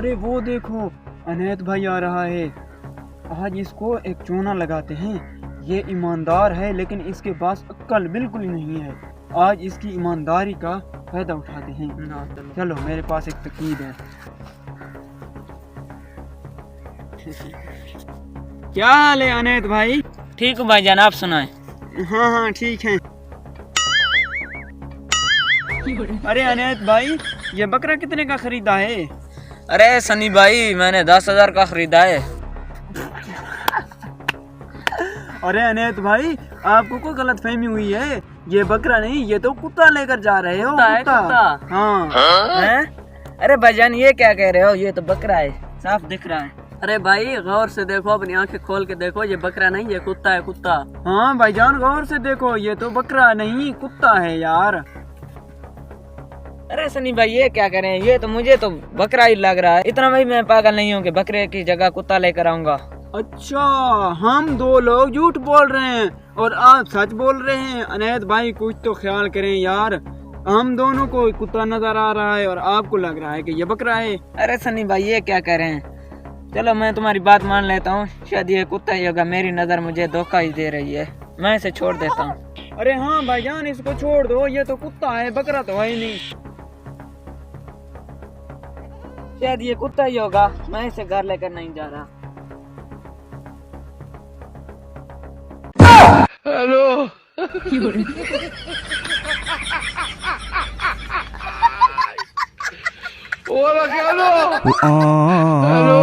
अरे वो देखो, अनैत भाई आ रहा है। आज इसको एक चूना लगाते हैं। ये ईमानदार है लेकिन इसके पास अक्ल बिल्कुल नहीं है। आज इसकी ईमानदारी का फायदा उठाते हैं। चलो मेरे पास एक तकीद है। क्या हाल है अनैत भाई? ठीक हूँ भाईजान, आप सुनाएं। हाँ हाँ ठीक है। अरे अनैत भाई, ये बकरा कितने का खरीदा है? अरे सनी भाई, मैंने 10,000 का खरीदा है। अरे अनैत भाई, आपको कोई गलत फहमी हुई है। ये बकरा नहीं, ये तो कुत्ता लेकर जा रहे हो। कुत्ता? हाँ। हैं? अरे भाईजान ये क्या कह रहे हो? ये तो बकरा है, साफ दिख रहा है। अरे भाई गौर से देखो, अपनी आंखें खोल के देखो, ये बकरा नहीं ये कुत्ता है, कुत्ता। हाँ भाईजान गौर से देखो, ये तो बकरा नहीं कुत्ता है यार। अरे सनी भाई ये क्या कह रहे हैं? ये तो मुझे तो बकरा ही लग रहा है। इतना भाई मैं पागल नहीं हूँ कि बकरे की जगह कुत्ता लेकर आऊंगा। अच्छा, हम दो लोग झूठ बोल रहे हैं और आप सच बोल रहे हैं। अनैत भाई कुछ तो ख्याल करें यार। हम दोनों को कुत्ता नजर आ रहा है और आपको लग रहा है कि ये बकरा है। अरे सनी भाई ये क्या कह रहे हैं? चलो मैं तुम्हारी बात मान लेता हूँ, शायद ये कुत्ता ही होगा। मेरी नजर मुझे धोखा ही दे रही है, मैं इसे छोड़ देता हूँ। अरे हाँ भाईजान, इसको छोड़ दो, ये तो कुत्ता है, बकरा तो है ही नहीं। शायद ये कुत्ता ही होगा, मैं इसे घर लेकर नहीं जा रहा। हेलो। Hola, Carlos. Hello.